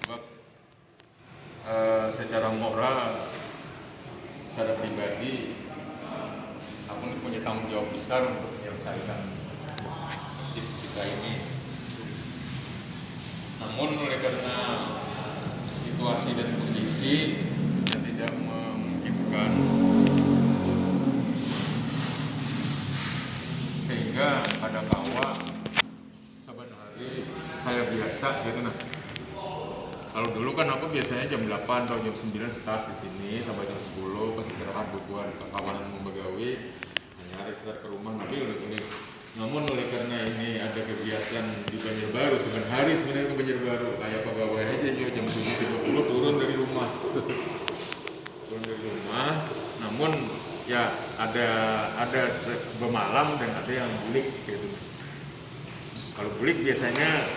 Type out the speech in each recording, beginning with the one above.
sebab secara moral, secara pribadi, aku punya tanggung jawab besar untuk menyelesaikan masjid kita ini. Namun oleh karena situasi dan kondisi yang tidak memungkinkan, sehingga pada kawah saban hari kayak biasa gitu nah. Kalau dulu kan aku biasanya jam 8 atau jam 9 start di sini sampai jam 10 pas istirahat bukuan ke kawanan membegawi nyari start ke rumah nabi udah. Namun oleh karena ini ada kegiatan di Banjarbaru, sebenarnya hari sebenarnya ke Banjarbaru kayak pegawai aja juga jam 7.30 turun dari rumah. Namun ya ada bermalam dan ada yang bulik gitu. Kalau bulik biasanya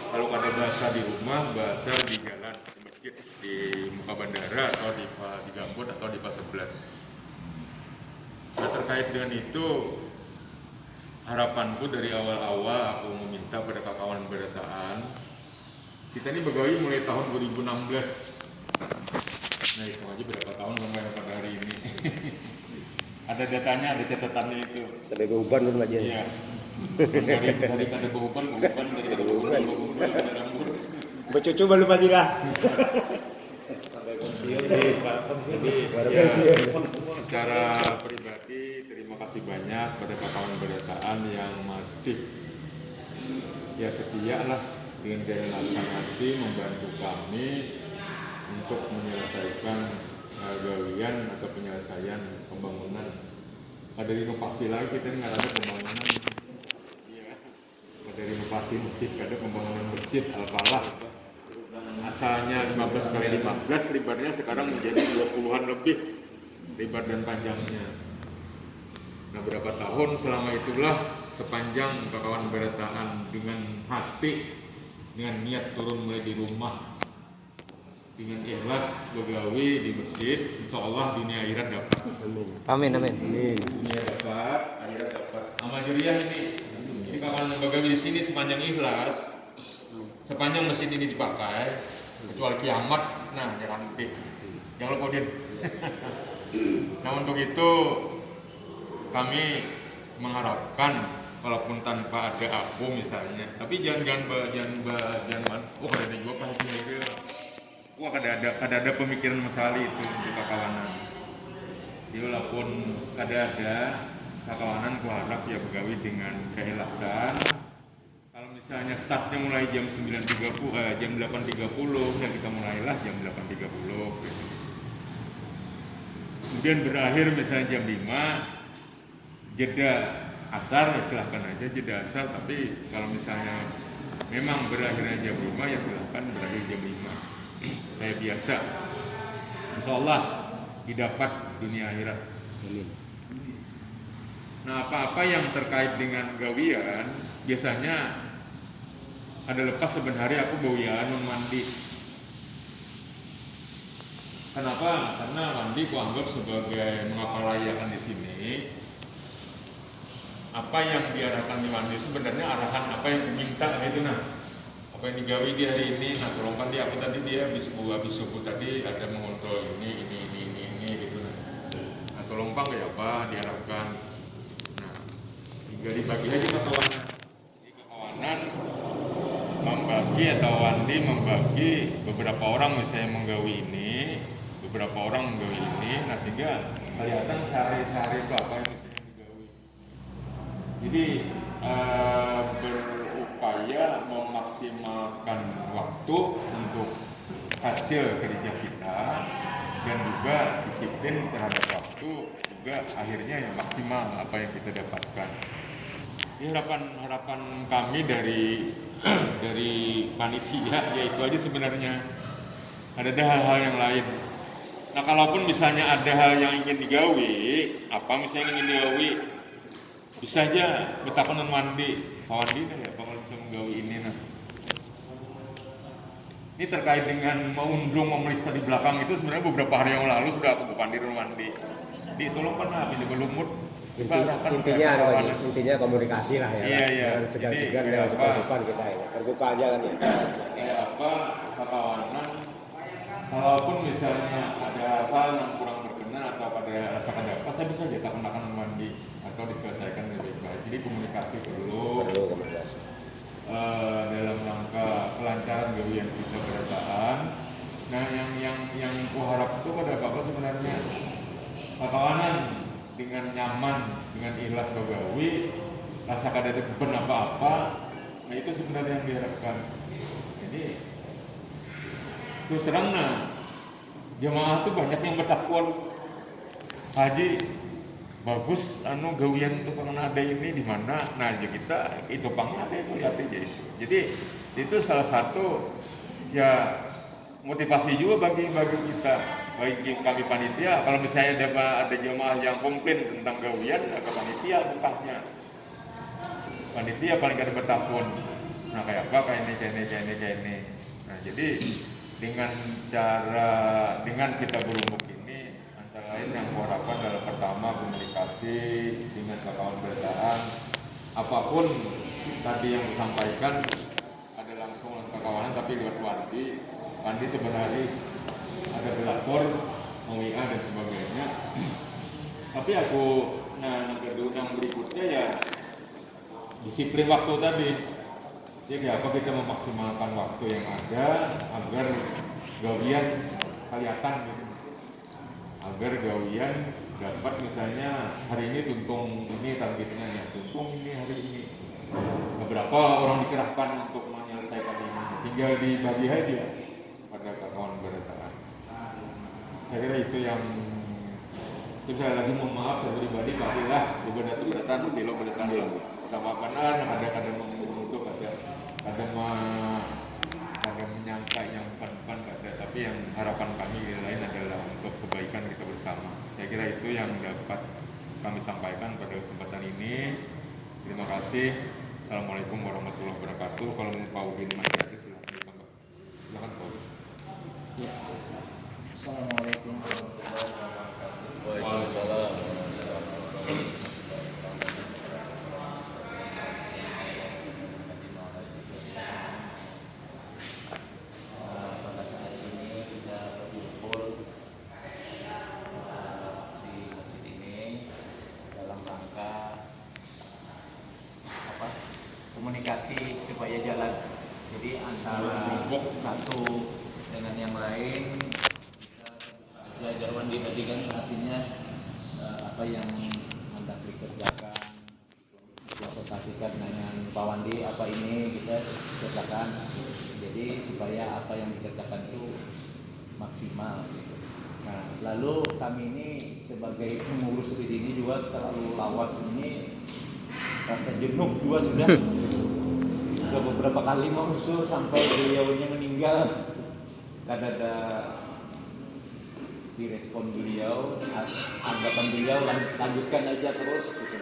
kalau ada bahasa di rumah, bahasa di jalan, di masjid, di muka bandara atau di Gambut atau di Pas 11. Nah, terkait dengan itu, harapanku dari awal-awal aku meminta pada kawan berdataan, kita ini begawi mulai tahun 2016. Nah, itu aja berapa tahun sampai pada hari ini. Ada datanya, ada catatannya itu. Sampai beban dulu aja. Iya. Dari kata beban, dari kata beban, ada rambut. Bercucu baru majilah. Sampai pensiun, Secara pribadi terima kasih banyak pada kawan berdataan yang masih ya setia lah dengan keikhlasan hati membantu kami untuk menyelesaikan gawian atau penyelesaian pembangunan. Ada renovasi lagi kita nggak ada pembangunan. Dari renovasi masjid, ada pembangunan masjid Al-Falah. Asalnya 15 kali 15, lebarnya sekarang menjadi 20-an lebih lebar dan panjangnya. Nah, berapa tahun selama itulah sepanjang kawan berdataan dengan hati, dengan niat turun mulai di rumah, dengan ikhlas begawi di masjid, insya Allah dunia akhirat dapat. Amin. Dunia dapat, akhirat dapat. Amal jariah ini kawan begawi di sini sepanjang ikhlas, sepanjang mesin ini dipakai, kecuali kiamat, nah jangan nanti, jangan lupa din. Nah untuk itu kami mengharapkan, walaupun tanpa ada aku misalnya, tapi jangan, wah ada juga kan sendiri, wah ada pemikiran masalah itu untuk kawanan. Jadi walaupun ada kawanan, ku harap ya begawi dengan keikhlasan. Kalau misalnya startnya mulai jam 9.30, jam 8.30, dan kita mulailah jam 8.30. Kemudian berakhir misalnya jam 5, jeda asar, ya silahkan aja jeda asar. Tapi kalau misalnya memang berakhirnya jam 5, ya silahkan berakhir jam 5. Kayak biasa. Insya Allah didapat dunia akhirat. Nah, apa-apa yang terkait dengan gawian, biasanya ada lepas sebenarnya aku gawian mandi. Kenapa? Karena mandi ku anggap sebagai mengapalayakan di sini. Apa yang diarahkan di mandi sebenarnya arahan apa yang diminta gitu nah. Apa yang digawi di hari ini, nah tolongkan dia aku tadi dia habis subuh tadi ada mengontrol ini gitu nah. Nah tolong Pak ya apa diharapkan. Jadi bagi aja ke kawanan. Jadi ke kawanan membagi atau Wandi membagi beberapa orang misalnya menggawi ini, beberapa orang menggawi ini, nah sehingga kelihatan sehari-hari itu apa yang misalnya digawi. Jadi berupaya memaksimalkan waktu untuk hasil kerja kita dan juga disiplin terhadap waktu juga akhirnya yang maksimal apa yang kita dapatkan. Ini harapan kami dari panitia, yaitu aja sebenarnya. Ada hal-hal yang lain. Nah, kalaupun misalnya ada hal yang ingin digawi, apa misalnya ingin digawi, bisa aja betapa mandi, kawan dia ya, kalau bisa menggawi ini nah. Ini terkait dengan meundung memeriksa di belakang itu sebenarnya beberapa hari yang lalu sudah aku bukan di rumah mandi. Jadi tolong kan habis lumut. Intinya komunikasi lah ya. Iya. Jangan segan-segan, jangan supan-supan kita ini. Terbuka aja kan ya. Kayak apa kawanan misalnya ada hal yang kurang berkenan atau pada rasakan apa, saya bisa aja akan mandi atau diselesaikan lebih baik. Jadi komunikasi perlu komunikasi. Dalam rangka kelancaran gawian kita berataan. Nah, yang kuharap itu pada bapak sebenarnya kawanan dengan nyaman, dengan ikhlas bagawi, rasa kada ada beban apa-apa. Nah itu sebenarnya yang diharapkan. Jadi terus terang jemaah tuh banyak yang bertakwan. Haji bagus gawian tukang nada ini di mana? Nah, aja kita itu pangada itu lihat aja itu. Jadi itu salah satu ya motivasi juga bagi kita, bagi kami panitia. Kalau misalnya ada jemaah yang komplain tentang gawian, ke panitia bukannya. Panitia paling kada bertakun. Nah kayak apa? Kayak ini. Nah jadi dengan kita berumuk ini, antara lain yang kuharapkan adalah pertama komunikasi dengan kawan berdasarkan apapun tadi yang disampaikan ada langsung kawanan tapi lewat Wandi sebenarnya ada pelapor, WA dan sebagainya. Tapi yang kedua yang berikutnya ya disiplin waktu tadi. Jadi apa kita memaksimalkan waktu yang ada agar gawian kelihatan gitu. Agar gawian dapat misalnya hari ini tuntung ini targetnya ya tuntung ini hari ini. Beberapa orang dikerahkan untuk menyelesaikan ini. Tinggal dibagi aja pada kawan berdasarkan. Saya kira itu yang saya lagi mohon maaf saya pribadi pastilah juga datang silo berdatang sama benar ada menuduh ada menyangka yang bukan ada, tapi yang harapan kami lain adalah untuk kebaikan kita bersama. Saya kira itu yang dapat kami sampaikan pada kesempatan ini. Terima kasih. Assalamualaikum warahmatullahi wabarakatuh. Kalau mau Pak Udin masih ada silakan ditambah. Silakan Pak Udin. Ya. Assalamualaikum warahmatullahi wabarakatuh. Waalaikumsalam. Pada saat ini kita berkumpul di masjid ini dalam rangka komunikasi supaya jalan. Jadi antara satu dengan yang lain kita belajar mandi tadi kan artinya apa yang hendak dikerjakan konsultasikan dengan Pak Wandi apa ini kita kerjakan. Jadi supaya apa yang dikerjakan itu maksimal gitu. Nah, lalu kami ini sebagai pengurus di sini juga terlalu lawas ini rasa jenuh juga sudah beberapa kali mengusul sampai beliaunya meninggal. Kadang ada direspon beliau, anggapan beliau lanjutkan aja terus gitu.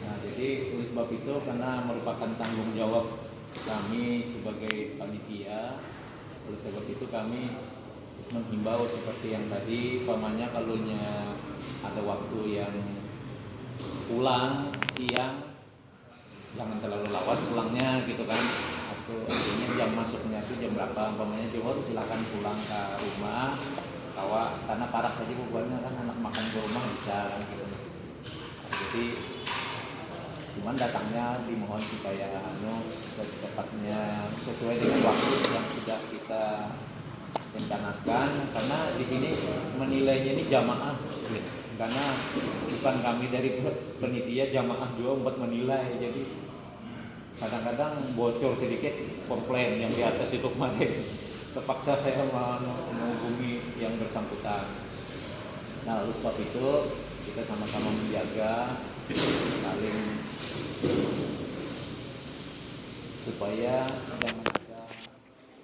Nah, jadi oleh sebab itu karena merupakan tanggung jawab kami sebagai panitia, oleh sebab itu kami menghimbau seperti yang tadi, pamannya kalaunya ada waktu yang pulang siang, jangan terlalu lawas pulangnya gitu kan. Atau artinya jam masuknya itu jam berapa, pamannya Johor silakan pulang ke rumah. Karena parah tadi bubuannya kan anak makan ke rumah bisa kan gitu. Jadi cuman datangnya dimohon supaya secepatnya sesuai dengan waktu yang sudah kita rencanakan, karena di sini menilainya ini jamaah karena bukan kami dari panitia, jamaah juga buat menilai. Jadi kadang-kadang bocor sedikit komplain yang di atas itu kemarin, terpaksa saya menghubungi yang bersangkutan. Nah, oleh sebab itu kita sama-sama menjaga saling supaya jangan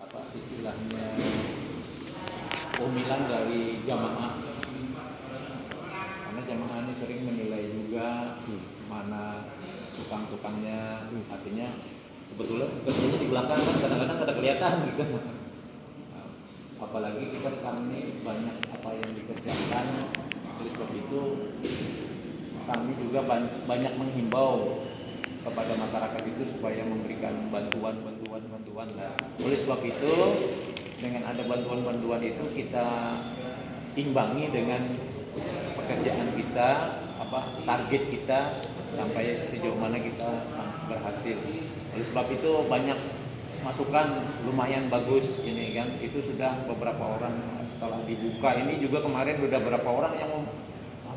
ada istilahnya umilan dari jamaah, karena jamaah ini sering menilai juga mana tukang-tukangnya, artinya kebetulan kerjanya di belakang kan kadang-kadang ada kelihatan gitu. Apalagi kita sekarang ini banyak apa yang dikerjakan, oleh sebab itu kami juga banyak menghimbau kepada masyarakat itu supaya memberikan bantuan. Oleh sebab itu dengan ada bantuan-bantuan itu kita imbangi dengan pekerjaan kita, target kita sampai sejauh mana kita berhasil. Oleh sebab itu banyak masukan lumayan bagus ini kan, itu sudah beberapa orang setelah dibuka ini juga kemarin udah beberapa orang yang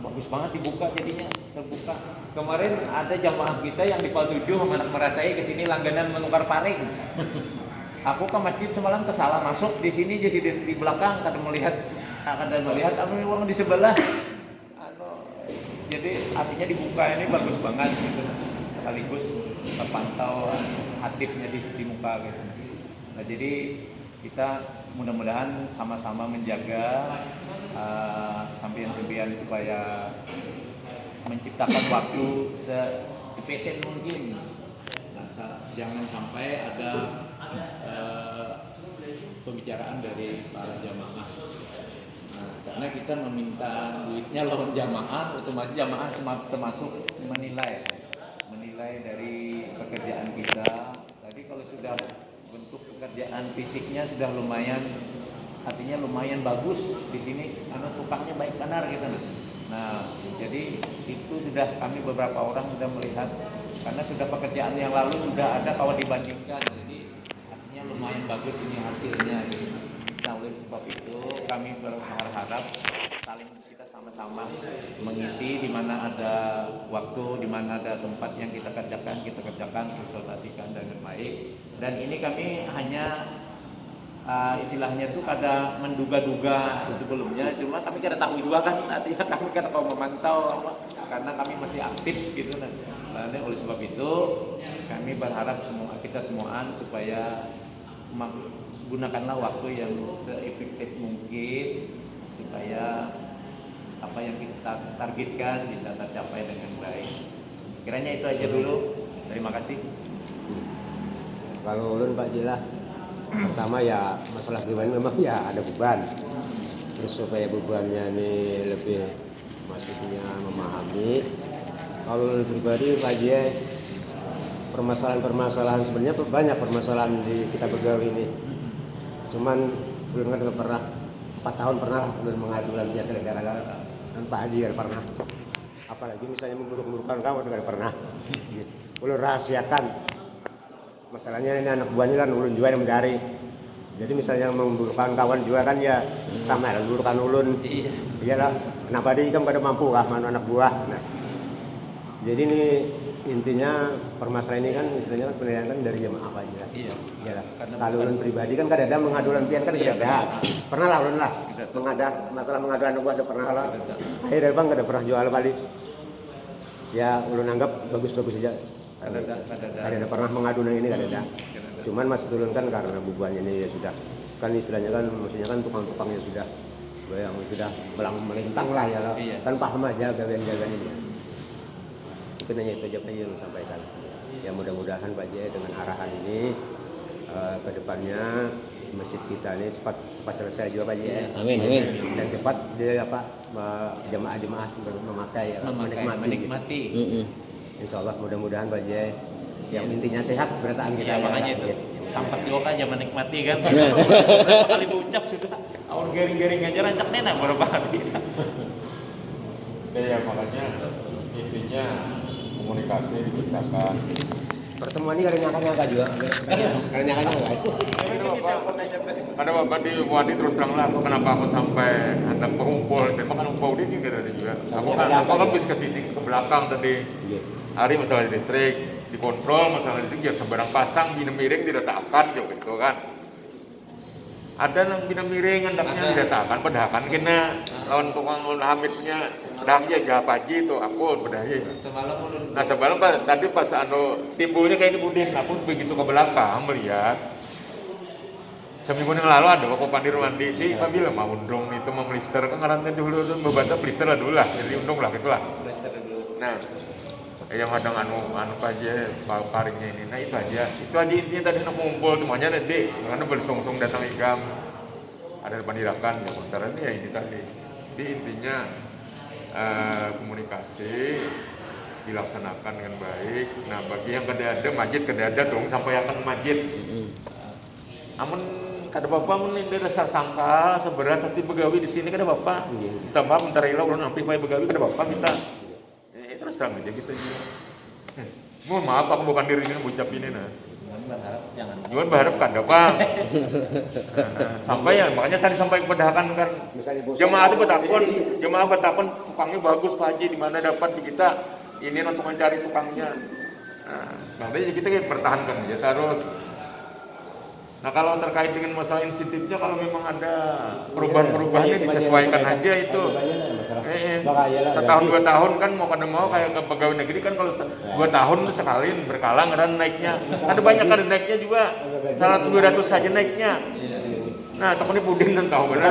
bagus banget dibuka jadinya terbuka. Kemarin ada jamaah kita yang di Pal 7 anak merasai ke sini langganan menukar paring. Aku ke masjid semalam kesalah masuk di sini jadi di belakang kada melihat orang di sebelah. Jadi artinya dibuka ini bagus banget gitu. Sekaligus terpantau hatibnya di muka gitu. Nah, jadi kita mudah-mudahan sama-sama menjaga sampian-sampian supaya menciptakan waktu se-efisien mungkin. Nah, jangan sampai ada pembicaraan dari para jamaah. Nah, karena kita meminta duitnya lawan jamaah, otomatis jamaah termasuk menilai dari pekerjaan kita. Tadi kalau sudah bentuk pekerjaan fisiknya sudah lumayan, artinya lumayan bagus di sini, karena tukangnya baik benar gitu. Nah, jadi situ sudah kami beberapa orang sudah melihat, karena sudah pekerjaan yang lalu sudah ada kalau dibandingkan, jadi artinya lumayan bagus ini hasilnya. Gitu. Nah, oleh sebab itu kami berharap saling kita sama-sama mengisi di mana ada waktu, di mana ada tempat yang kita kerjakan, konsultasikan dengan baik. Dan ini kami hanya istilahnya itu kada menduga-duga sebelumnya, cuma kami kada tahu juga kan, artinya kami kada mau memantau karena kami masih aktif gitu. Nah, oleh sebab itu kami berharap kita semuaan supaya gunakanlah waktu yang seefektif mungkin supaya apa yang kita targetkan bisa tercapai dengan baik. Kiranya itu aja dulu. Terima kasih. Kalau ulun Pak Jila, pertama ya masalah pribadi memang ya ada beban. Terus supaya bebannya ini lebih maksudnya memahami. Kalau ulun pribadi Pak Jila, permasalahan sebenarnya banyak permasalahan di kita bergaul ini. Cuman belum kan pernah 4 tahun pernah belum mengadu lagi ya gara-gara dan Pak Haji kan pernah. Apalagi misalnya memburuk-burukkan kawan kan pernah. Ulun rahasiakan. Masalahnya ini anak buahnya kan ulun juga yang mencari. Jadi misalnya memburukkan kawan juga kan ya sama lah memburukkan ulun. Iyalah. Kenapa dia kan kada mampu lah mana anak buah. Nah. Jadi ini intinya permasalahan ini kan istilahnya kan penilaian kan dari jamaah aja. Iya. Iyalah. Kalau ulun pribadi kan kada ada mengadu lampian kan kada ada. Pernah lah ulun lah masalah mengadu anak buah ada pernah lah. Akhirnya bang kada pernah jual balik. Ya ulun anggap bagus-bagus saja. Kada ada pernah mengadu ini kada ada. Cuman mas ulun kan karena bubuannya ini ya sudah kan istilahnya kan maksudnya kan tukang-tukangnya sudah yang sudah melintang lah ya lah. Kan paham aja gawean-gawean ini. Mungkin hanya itu aja Pak yang sampaikan. Ya mudah-mudahan Pak Jaya dengan arahan ini ke depannya masjid kita ini cepat selesai juga Pak Jaya. Amin. Dan cepat dia jamaah-jamaah memakai menikmati. Insya Allah mudah-mudahan Pak Jaya yang intinya sehat berataan kita. Ya, makanya itu. Sampai juga aja menikmati kan. Berapa kali ucap sudah. Awal garing-garing aja rancak nenek berapa kali. Ya makanya intinya komunikasi diciptakan. Pertemuan ini karena nyangka juga. Karena nyangka. Ada bapak di Wadi terus terang lah, kenapa aku sampai hendak mengumpul? Memang kan umpul di sini tadi juga. Aku kan bis ke sini ke belakang tadi. Hari masalah listrik dikontrol, masalah listrik ya sembarang pasang bina miring diletakkan juga gitu kan. Ada yang bina miring hendaknya diletakkan, padahal kan kena lawan tukang Hamidnya, padahal ya jawab Haji itu aku padahal. Nah semalam tadi pas timbulnya kayak ini Budin, aku begitu ke belakang melihat. Seminggu yang lalu ada aku pandir mandi di Pabila mau undung itu memelister kan ngarantin dulu membantah pelister lah dulu lah jadi undung lah gitulah. Nah yang kadang anu aja paringnya ini, nah itu aja intinya tadi nak ngumpul semuanya nanti karena bersungsung datang ikam ada pandirakan ya kontaran ya ini tadi. Jadi intinya komunikasi dilaksanakan dengan baik. Nah bagi yang kada ada masjid kada ada dong sampai akan masjid. Namun kada bapak mun ini dasar sangka seberat hati begawi di sini kada bapak. Iya. Tambah bentar ilau ulun ampi bae begawi kada bapak kita. Terus terang aja kita juga. Mohon maaf aku bukan diri ini ucap ini nah. Jangan berharap, jangan. Jangan berharap kada bang. Sampai ya makanya tadi sampai kepedahan kan. Misalnya bosan, Jemaah bertakun tukangnya bagus Pak Haji di mana dapat di kita ini untuk mencari tukangnya. Nah, makanya kita pertahankan aja terus. Nah kalau terkait dengan masalah insentifnya kalau memang ada perubahan-perubahannya disesuaikan aja itu. Setahun 2 tahun kan mau kada mau kayak ke pegawai negeri kan kalau 2 tahun itu sekali berkala kan naiknya. Ada banyak kan naiknya juga. 100-200 saja naiknya. Nah, temennya puding dan tahu benar.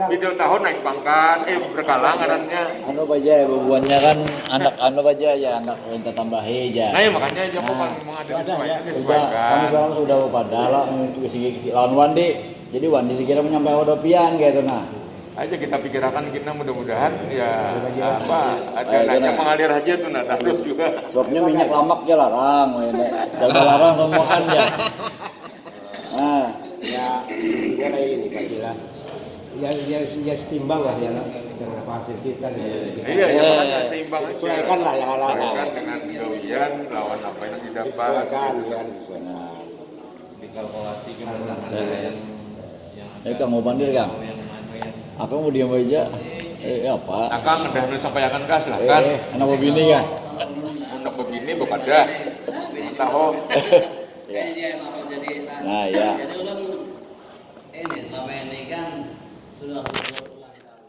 Video tahun naik pangkat, berkala ngarannya. Anu baja bebuannya kan anak anu baja ya anak minta tambahi aja. Nah, ya makanya aja kok memang ada Sudah, disesuaikan. kami sekarang sudah pada lah kisi lawan Wandi. Jadi Wandi sekira menyampaikan udah pian gitu nah. Aja kita pikirkan kita mudah-mudahan ya apa ada Ayo, nanya nah. mengalir aja tuh nah terus juga. Sopnya minyak lamak ya larang, ini. Coba larang semua kan ya. Nah, Ya intinya kayak gini Pak Gila. Ya setimbang lah ya dengan hasil kita dengan kita. Iya, ya makanya seimbang aja. Disesuaikan lah yang ala. Sesuaikan dengan gawian lawan apa yang didapat. Disesuaikan ya disesuaikan. Dikalkulasi gimana Nah, yang Kang mau pandir Kang. yang anu yang Aku mau diam aja. Apa? Akang udah sampaikan kah silakan. Anak begini ya. Untuk begini bukan dah. Tahu. Ya. Jadi Nah, ya. jadi ulun ini selama ini kan sudah berulang kali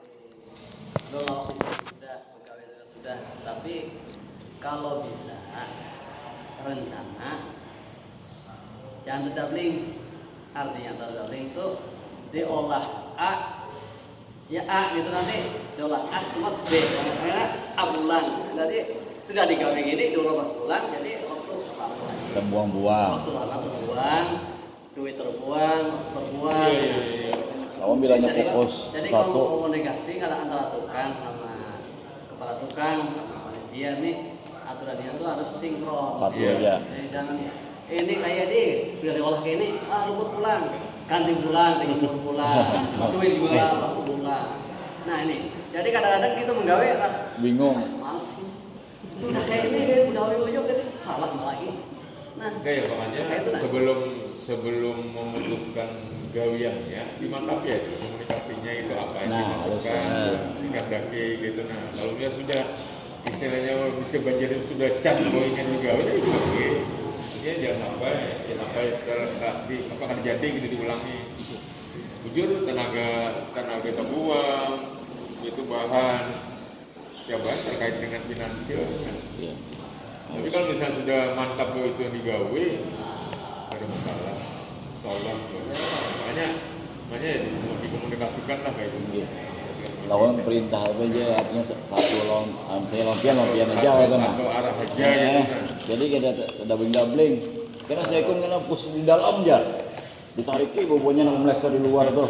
lolos itu sudah pegawai itu sudah, tapi kalau bisa rencana jangan terdabling, artinya terdabling itu diolah A ya A gitu nanti diolah A cuma B makanya A bulan jadi sudah digawe gini 2 bulan jadi waktu lama Kita buang-buang. waktu lama terbuang duit terbuang terbuang Kamu bilangnya Jadi fokus jadi satu. kalau komunikasi kalau antara tukang sama kepala tukang sama panitia nih aturannya itu harus sinkron Satu Iya. aja. jadi jangan ini kayak di sudah diolah kayak ini rumput pulang ganti pulang tinggal pulang duit juga waktu pulang nah ini jadi kadang-kadang kita menggawe Bingung. males sudah kayak ini udah uyuk jadi salah lagi nah Enggak ya makanya Nah, itu, nah. sebelum memutuskan gawiannya dimantap ya itu komunikasinya itu apa yang Nah, dimasukkan, harus, dikandaki gitu nah kalau dia sudah istilahnya bisa banjir sudah cap bahwa ingin bergawi ya itu oke ya jangan apa akan jadi gitu diulangi jujur tenaga kita buang itu bahan bahan terkait dengan finansial kan. Iya. Tapi kalau misalnya sudah mantap bahwa itu yang digawe, ada masalah. Tolong, makanya ya dikomunikasikan lah kayak gitu. Iya. Lawan perintah apa aja artinya satu saya lompian aja gitu nah. Satu arah aja gitu kan. Jadi kita dabling. Karena saya ikut kena pus di dalam jar. Ditariknya bobonya nak meleset di luar tuh.